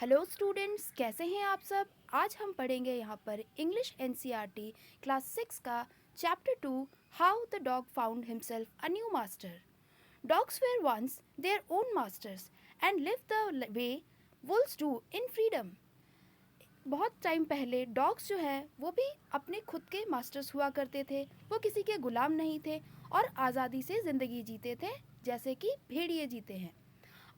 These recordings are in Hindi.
हेलो स्टूडेंट्स, कैसे हैं आप सब। आज हम पढ़ेंगे यहाँ पर इंग्लिश एनसीईआरटी क्लास 6 का chapter 2 how the dog found himself a new master. Dogs were once their own masters and live the way wolves do in freedom. बहुत टाइम पहले डॉग्स जो है वो भी अपने खुद के मास्टर्स हुआ करते थे। वो किसी के गुलाम नहीं थे और आज़ादी से ज़िंदगी जीते थे, जैसे कि भेड़िए जीते हैं।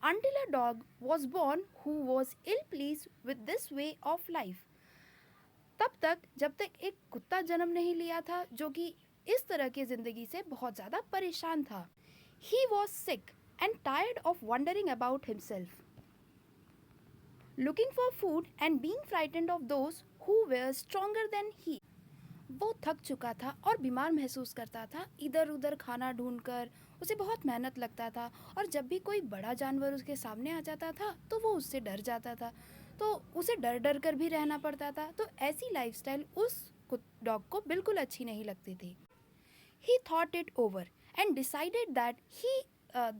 Until a dog was born who was ill pleased with this way of life. तब तक जब तक एक कुत्ता जन्म नहीं लिया था जो कि इस तरह की ज़िंदगी से बहुत ज़्यादा परेशान था। He was sick and tired of wandering about himself, looking for food and being frightened of those who were stronger than he. वो थक चुका था और बीमार महसूस करता था। इधर उधर खाना ढूंढकर उसे बहुत मेहनत लगता था और जब भी कोई बड़ा जानवर उसके सामने आ जाता था तो वो उससे डर जाता था, तो उसे डर डर कर भी रहना पड़ता था। तो ऐसी लाइफस्टाइल उस डॉग को बिल्कुल अच्छी नहीं लगती थी। He thought it over and decided that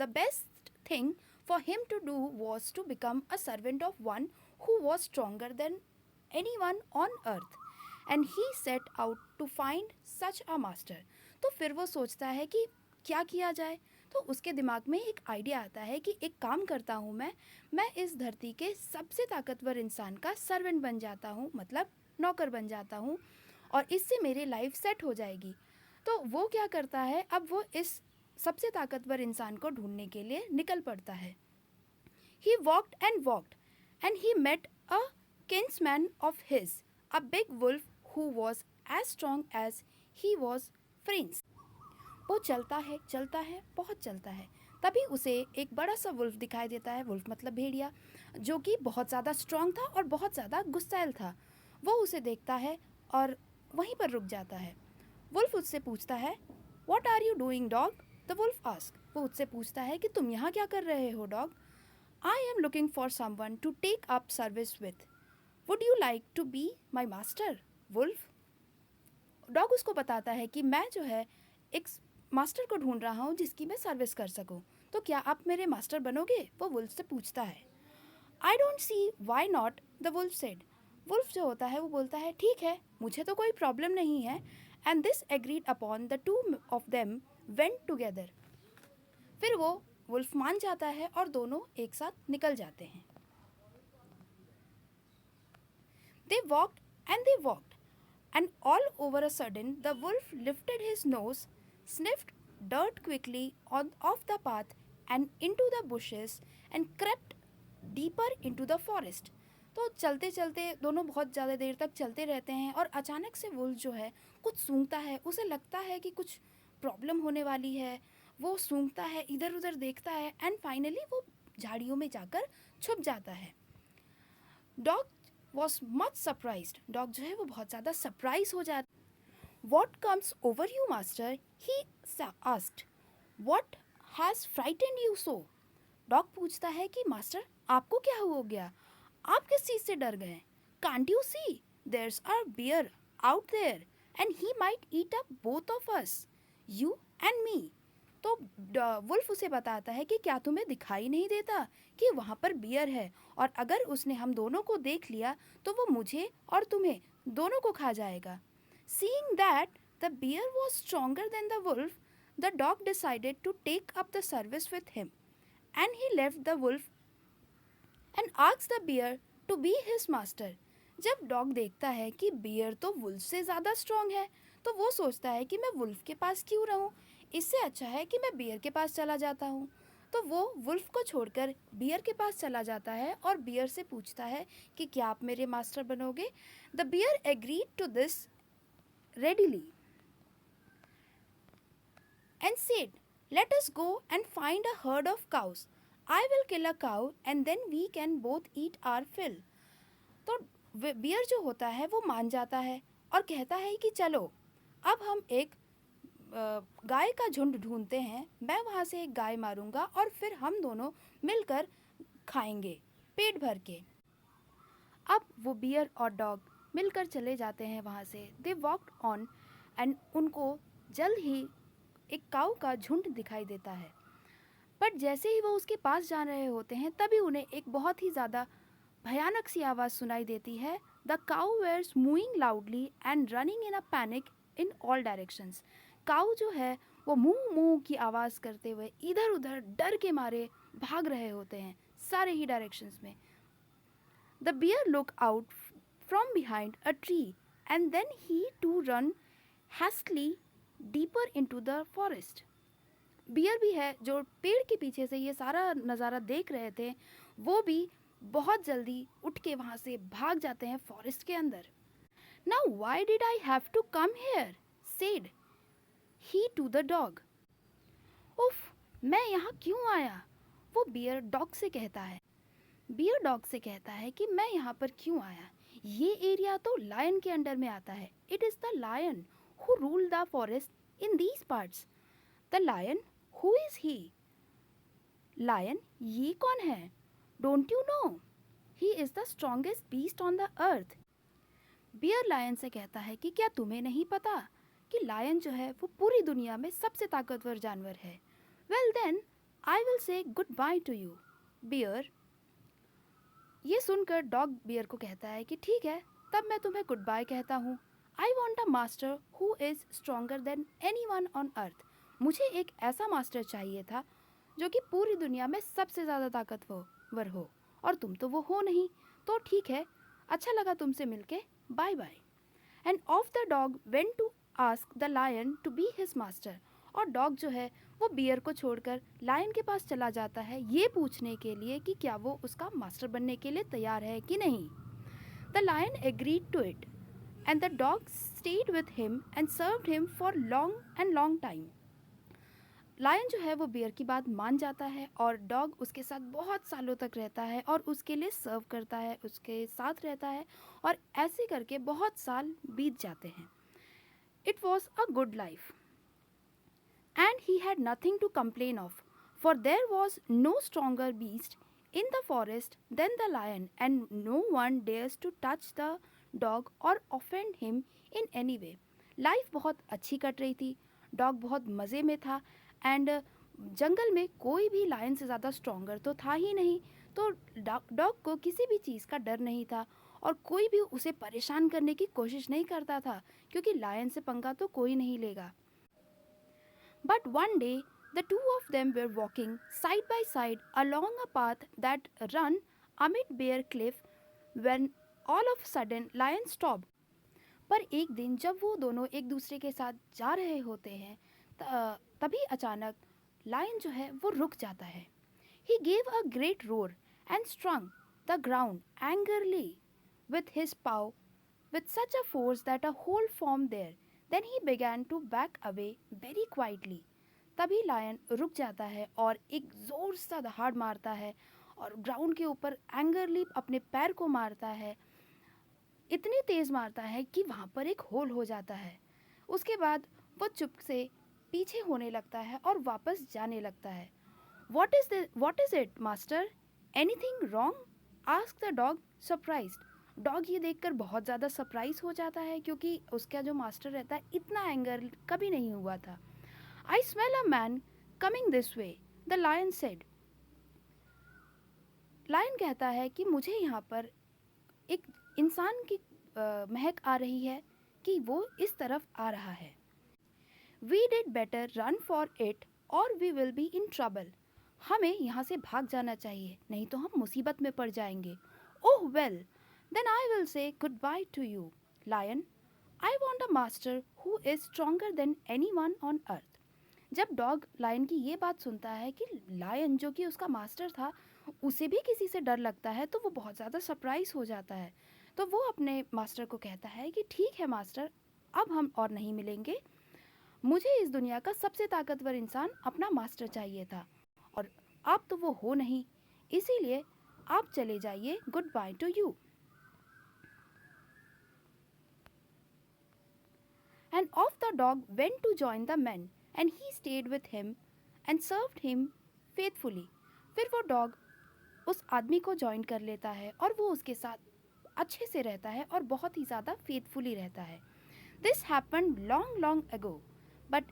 the best thing for him to do was to become a servant of one who was stronger than anyone on earth. And he set out to find such a master. तो फिर वो सोचता है कि क्या किया जाए। तो उसके दिमाग में एक आइडिया आता है कि एक काम करता हूँ, मैं इस धरती के सबसे ताकतवर इंसान का सर्वेंट बन जाता हूँ, मतलब नौकर बन जाता हूँ, और इससे मेरी लाइफ सेट हो जाएगी। तो वो क्या करता है, अब वो इस सबसे ताकतवर इंसान को ढूंढने के लिए निकल पड़ता है। He walked and he met a kinsman of his, a big wolf who was as strong as he was friends. वो चलता है, बहुत चलता है। तभी उसे एक बड़ा सा वुल्फ दिखाई देता है। वुल्फ मतलब भेड़िया, जो कि बहुत ज़्यादा स्ट्रांग था और बहुत ज़्यादा गुस्सैल था। वो उसे देखता है और वहीं पर रुक जाता है। वुल्फ उससे पूछता है, "What are you doing, dog?" The wolf asks. वो उससे पूछता है कि तुम यहाँ क्या कर रहे हो, dog? I am looking for someone to take up service with. Would you like to be my master, wolf? Dog उसको बताता है कि मैं जो है एक मास्टर को ढूंढ रहा हूँ जिसकी मैं सर्विस कर सकूँ, तो क्या आप मेरे मास्टर बनोगे? वो वुल्फ से पूछता है। I don't see why not, the wolf said. Wolf जो होता है वो बोलता है, ठीक है, मुझे तो कोई प्रॉब्लम नहीं है। And this agreed upon, the two of them went together. फिर वो वुल्फ मान जाता है और दोनों एक साथ निकल जाते हैं। They walked, and all over a sudden the wolf lifted his nose, sniffed dirt quickly off the path and into the bushes, and crept deeper into the forest. तो चलते चलते दोनों बहुत ज़्यादा देर तक चलते रहते हैं और अचानक से वुल्फ जो है कुछ सूंघता है। उसे लगता है कि कुछ प्रॉब्लम होने वाली है। वो सूंघता है, इधर उधर देखता है, एंड फाइनली वो झाड़ियों में जाकर छुप जाता है। Dog was much surprised. Dog जो है वो बहुत ज़्यादा सरप्राइज हो जाता। What comes over you master, he asked. What has frightened you so? Dog पूछता है कि मास्टर, आपको क्या हो गया? आप किस चीज़ से डर गए? Can't you see there's a bear out there and he might eat up both of us, you and me. तो वुल्फ उसे बताता है कि क्या तुम्हें दिखाई नहीं देता कि वहाँ पर बियर है, और अगर उसने हम दोनों को देख लिया तो वो मुझे और तुम्हें दोनों को खा जाएगा। Seeing that the bear was stronger than the wolf, the dog decided to take up the service with him, and he left the wolf and asked the bear to be his master. जब डॉग देखता है कि बियर तो वुल्फ से ज़्यादा स्ट्रॉन्ग है, तो वो सोचता है कि मैं वुल्फ के पास क्यों रहूं, इससे अच्छा है कि मैं बियर के पास चला जाता हूँ। तो वो वुल्फ को छोड़कर बियर के पास चला जाता है और बियर से पूछता है कि क्या आप मेरे मास्टर बनोगे? The bear agreed to this readily and said, "Let us go and find a herd of cows. I will kill a cow and then we can both eat our fill." तो बियर जो होता है वो मान जाता है और कहता है कि चलो अब हम एक गाय का झुंड ढूंढते हैं। मैं वहाँ से एक गाय मारूंगा और फिर हम दोनों मिलकर खाएंगे पेट भर के। अब वो बियर और डॉग मिलकर चले जाते हैं वहाँ से। दे वॉकड ऑन एंड उनको जल्द ही एक काऊ का झुंड दिखाई देता है। बट जैसे ही वो उसके पास जा रहे होते हैं तभी उन्हें एक बहुत ही ज़्यादा भयानक सी आवाज़ सुनाई देती है। The cow was mooing loudly and running in a panic in all directions. Cow जो है वो मुंह मुंह की आवाज़ करते हुए इधर उधर डर के मारे भाग रहे होते हैं सारे ही डायरेक्शंस में। The bear look out from behind a tree and then he to run hastily deeper into the forest. Bear भी है जो पेड़ के पीछे से ये सारा नज़ारा देख रहे थे, वो भी बहुत जल्दी उठ के वहाँ से भाग जाते हैं फॉरेस्ट के अंदर। Now why did I have to come here said he to the dog. उफ, मैं यहाँ क्यों आया, वो बियर डॉग से कहता है। बियर डॉग से कहता है कि मैं यहाँ पर क्यों आया, ये एरिया तो लायन के अंडर में आता है। It is the lion who rule the forest in these parts. The lion, who is he? Lion, ये कौन है? Don't you know he is the strongest beast on the earth. Bear lion से कहता है कि क्या तुम्हें नहीं पता कि लायन जो है वो पूरी दुनिया में सबसे ताकतवर जानवर है। Well then I will say goodbye to you bear. ये सुनकर डॉग बियर को कहता है कि ठीक है, तब मैं तुम्हें गुड बाय कहता हूँ। I want a master who is stronger then any one on earth. मुझे एक ऐसा मास्टर चाहिए था जो कि पूरी दुनिया में सबसे ज़्यादा ताकतवर हो, और तुम तो वो हो नहीं। तो ठीक है, अच्छा लगा तुमसे मिलके, bye bye. And off the dog went to ask the lion to be his master. और डॉग जो है वो बियर को छोड़कर लायन के पास चला जाता है ये पूछने के लिए कि क्या वो उसका मास्टर बनने के लिए तैयार है कि नहीं। The lion agreed to it and the dog stayed with him and served him for long time. Lion जो है वो बियर की बात मान जाता है और डॉग उसके साथ बहुत सालों तक रहता है और उसके लिए सर्व करता है, उसके साथ रहता है, और ऐसे करके बहुत साल बीत जाते हैं। It was a good life and he had nothing to complain of, for there was no stronger beast in the forest than the lion, and no one dares to touch the dog or offend him in any way. Life बहुत अच्छी कट रही थी, डॉग बहुत मज़े में था, एंड जंगल में कोई भी लायन से ज़्यादा स्ट्रॉन्गर तो था ही नहीं। तो डॉग को किसी भी चीज़ का डर नहीं था और कोई भी उसे परेशान करने की कोशिश नहीं करता था, क्योंकि लायन से पंगा तो कोई नहीं लेगा। But one day, the two of them were walking side by side along a path that ran amid bare cliff when all of a sudden lion stopped. पर एक दिन जब वो दोनों एक दूसरे के साथ जा रहे होते हैं, तभी अचानक लायन जो है वो रुक जाता है। He gave a great roar and struck the ground angrily with his paw with such a force that a hole formed there. Then he began to back away very quietly. तभी लायन रुक जाता है और एक ज़ोर सा दहाड़ मारता है और ग्राउंड के ऊपर एंगरली अपने पैर को मारता है। इतनी तेज़ मारता है कि वहाँ पर एक होल हो जाता है। उसके बाद वो चुप से पीछे होने लगता है और वापस जाने लगता है। What is it, master? Anything wrong? Asked the dog, surprised. Dog ये देखकर बहुत ज़्यादा सरप्राइज हो जाता है, क्योंकि उसका जो मास्टर रहता है इतना एंगर कभी नहीं हुआ था। I smell a man coming this way, the lion said. Lion कहता है कि मुझे यहाँ पर एक इंसान की महक आ रही है कि वो इस तरफ आ रहा है। We did better run for it or we will be in trouble. हमें यहाँ से भाग जाना चाहिए, नहीं तो हम मुसीबत में पड़ जाएंगे। Oh well, then I will say goodbye to you, lion. I want a master who is stronger than anyone on earth. जब डॉग लायन की ये बात सुनता है कि लायन जो कि उसका मास्टर था उसे भी किसी से डर लगता है, तो वो बहुत ज़्यादा सरप्राइज हो जाता है। तो वो अपने मास्टर को कहता है कि ठीक है मास्टर, अब हम और नहीं मिलेंगे। मुझे इस दुनिया का सबसे ताकतवर इंसान अपना मास्टर चाहिए था, और अब तो वो हो नहीं, इसीलिए आप चले जाइए, goodbye to you. And off the dog went to join the man and he stayed with him and served him faithfully. फिर वो डॉग उस आदमी को ज्वाइन कर लेता है और वो उसके साथ अच्छे से रहता है और बहुत ही ज़्यादा फेथफुली रहता है। This happened long long ago, but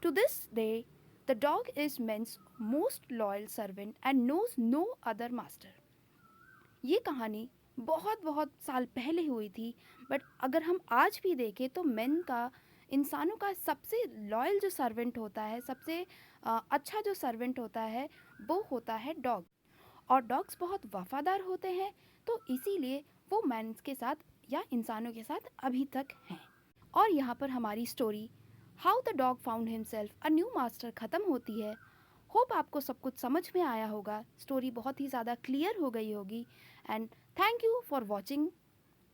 to this day the dog is man's most loyal servant and knows no other master. ये कहानी बहुत बहुत साल पहले हुई थी, बट अगर हम आज भी देखें तो मैन का, इंसानों का सबसे लॉयल जो सर्वेंट होता है, सबसे अच्छा जो सर्वेंट होता है, वो होता है डॉग। और डॉग्स बहुत वफादार होते हैं, तो इसीलिए वो मैन्स के साथ या इंसानों के साथ अभी तक हैं। और यहाँ पर हमारी story how the dog found himself a new master ख़त्म होती है। होप आपको सब कुछ समझ में आया होगा, स्टोरी बहुत ही ज़्यादा क्लियर हो गई होगी। And thank you for watching